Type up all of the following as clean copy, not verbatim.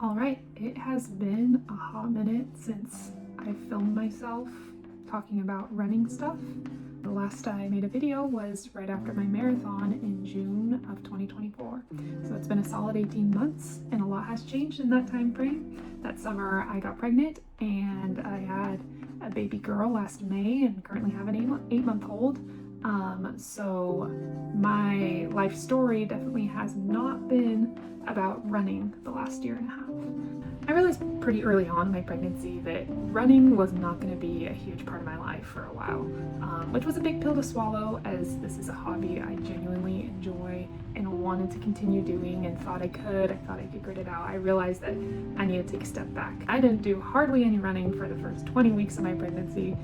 All right, it has been a hot minute since I filmed myself talking about running stuff. The last I made a video was right after my marathon in June of 2024. So it's been a solid 18 months and a lot has changed in that time frame. That summer I got pregnant and I had a baby girl last May and currently have an 8-month-old. So my life story definitely has not been about running the last year and a half. I realized pretty early on in my pregnancy that running was not going to be a huge part of my life for a while, which was a big pill to swallow, as this is a hobby I genuinely enjoy and wanted to continue doing and thought I could grit it out. I realized that I needed to take a step back. I didn't do hardly any running for the first 20 weeks of my pregnancy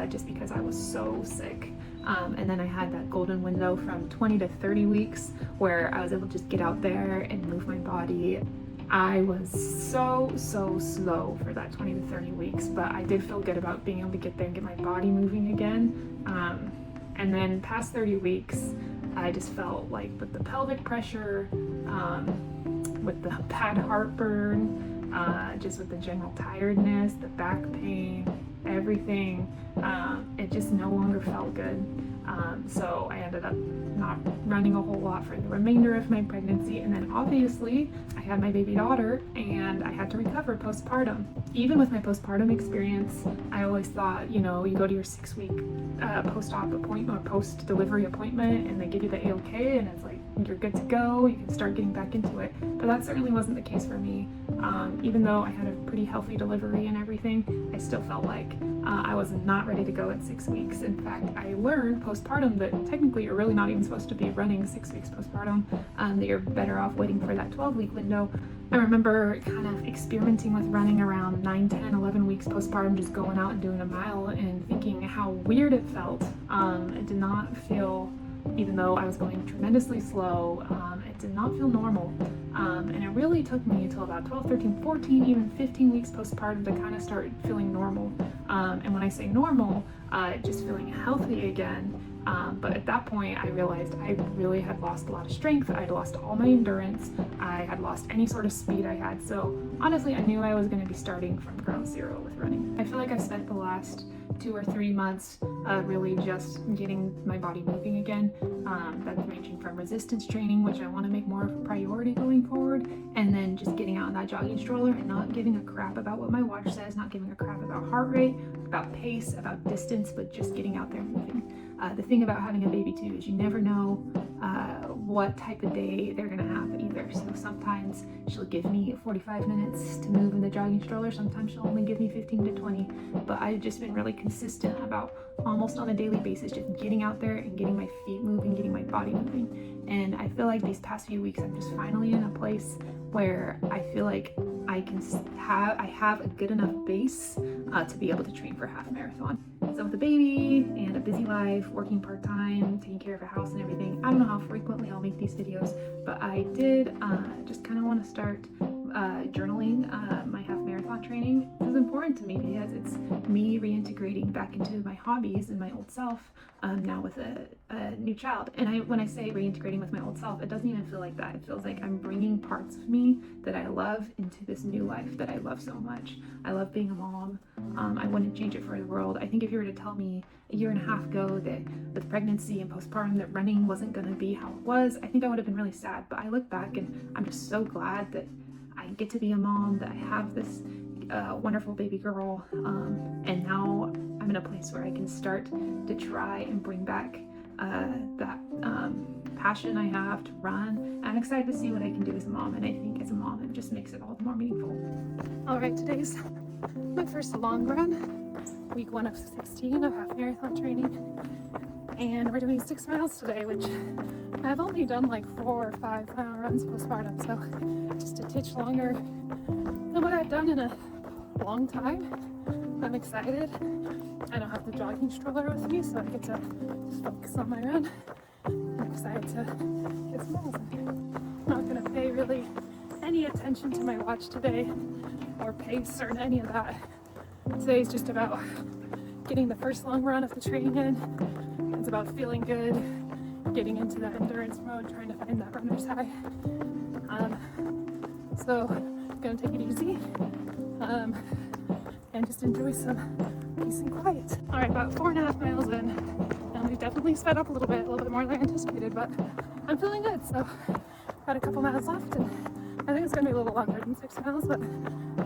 just because I was so sick. And then I had that golden window from 20 to 30 weeks where I was able to just get out there and move my body. I was so slow for that 20 to 30 weeks, but I did feel good about being able to get there and get my body moving again. And then past 30 weeks, I just felt like with the pelvic pressure, with the bad heartburn, just with the general tiredness, the back pain, everything, it just no longer felt good. So I ended up not running a whole lot for the remainder of my pregnancy, and then obviously I had my baby daughter and I had to recover postpartum. Even with my postpartum experience, I always thought, you know, you go to your 6-week post-op appointment or post-delivery appointment and they give you the A-OK and it's like you're good to go, you can start getting back into it. But that certainly wasn't the case for me. Even though I had a pretty healthy delivery and everything, I still felt like I was not ready to go at 6 weeks. In fact, I learned postpartum that technically you're really not even supposed to be running 6 weeks postpartum, that you're better off waiting for that 12-week window. I remember kind of experimenting with running around 9, 10, 11 weeks postpartum, just going out and doing a mile and thinking how weird it felt. It did not feel, even though I was going tremendously slow, it did not feel normal. And it really took me until about 12, 13, 14, even 15 weeks postpartum to kind of start feeling normal. And when I say normal, just feeling healthy again. But at that point, I realized I really had lost a lot of strength. I'd lost all my endurance. I had lost any sort of speed I had. So honestly, I knew I was going to be starting from ground zero with running. I feel like I've spent the last 2 or 3 months really just getting my body moving again. That's ranging from resistance training, which I want to make more of a priority going forward, and then just getting out in that jogging stroller and not giving a crap about what my watch says, not giving a crap about heart rate, about pace, about distance, but just getting out there and moving. The thing about having a baby too is you never know what type of day they're gonna have either. So sometimes she'll give me 45 minutes to move in the jogging stroller, sometimes she'll only give me 15 to 20, but I've just been really consistent about almost on a daily basis just getting out there and getting my feet moving, getting my body moving. And I feel like these past few weeks I'm just finally in a place where I feel like I have a good enough base to be able to train for a half marathon. So with a baby and a busy life, working part-time, taking care of a house and everything, I don't know how frequently I'll make these videos, but I did just kind of want to start journaling my half marathon training. This is important to me because it's me reintegrating back into my hobbies and my old self now with a new child. And when I say reintegrating with my old self, it doesn't even feel like that. It feels like I'm bringing parts of me that I love into this new life that I love so much. I love being a mom. I wouldn't change it for the world. I think if you were to tell me a year and a half ago that with pregnancy and postpartum that running wasn't going to be how it was, I think I would have been really sad. But I look back and I'm just so glad that I get to be a mom, that I have this wonderful baby girl, and now I'm in a place where I can start to try and bring back that passion I have to run. I'm excited to see what I can do as a mom, and I think as a mom it just makes it all the more meaningful. All right, today's my first long run, week 1 of 16 of half marathon training, and we're doing 6 miles today, which I've only done like 4 or 5 mile runs postpartum, so just a titch longer than what I've done in a long time. I'm excited. I don't have the jogging stroller with me, so I get to focus on my run. I'm excited to get some miles in. I'm not going to pay really any attention to my watch today or pace or any of that. Today's just about getting the first long run of the training in. It's about feeling good, getting into that endurance mode, trying to find that runner's high. So gonna take it easy and just enjoy some peace and quiet. All right, about 4.5 miles in, and we've definitely sped up a little bit more than I anticipated, but I'm feeling good. So got a couple miles left, and I think it's gonna be a little longer than 6 miles, but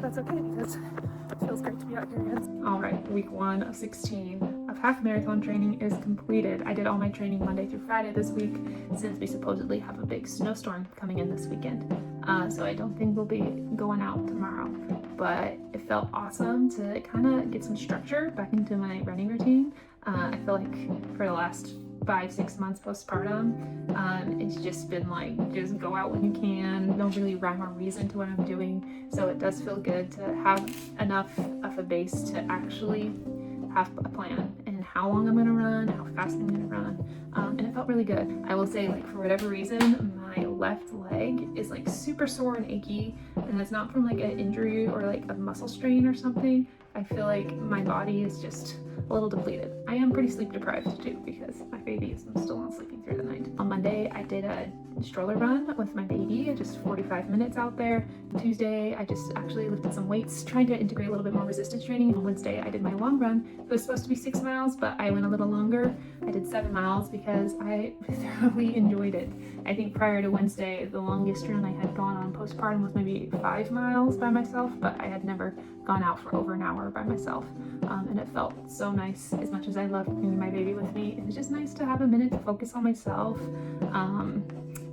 that's okay because it feels great to be out here again. All right, week 1 of 16 of half marathon training is completed. I did all my training Monday through Friday this week since we supposedly have a big snowstorm coming in this weekend. So I don't think we'll be going out tomorrow, but it felt awesome to kind of get some structure back into my running routine. I feel like for the last 5-6 months postpartum, it's just been like, just go out when you can, no really rhyme or reason to what I'm doing. So it does feel good to have enough of a base to actually have a plan and how long I'm gonna run, how fast I'm gonna run, and it felt really good. I will say, like, for whatever reason, my left leg is like super sore and achy, and it's not from like an injury or like a muscle strain or something. I feel like my body is just a little depleted. I am pretty sleep deprived too because my baby is still not sleeping through the night. On Monday, I did a stroller run with my baby, just 45 minutes out there. Tuesday, I just actually lifted some weights, trying to integrate a little bit more resistance training. On Wednesday, I did my long run. It was supposed to be 6 miles, but I went a little longer. I did 7 miles because I thoroughly enjoyed it. I think prior to Wednesday, the longest run I had gone on postpartum was maybe 5 miles by myself, but I had never gone out for over an hour by myself. And it felt so nice. As much as I love bringing my baby with me, it was just nice to have a minute to focus on myself,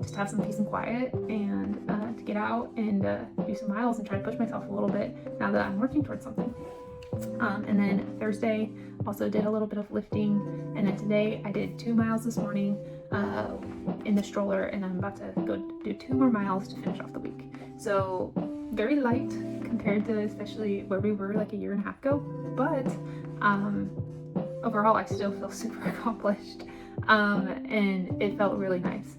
just have some peace and quiet, and to get out and do some miles and try to push myself a little bit now that I'm working towards something. And then Thursday also did a little bit of lifting, and then today I did 2 miles this morning in the stroller, and I'm about to go do 2 more miles to finish off the week. So very light compared to especially where we were like a year and a half ago, but overall I still feel super accomplished, and it felt really nice.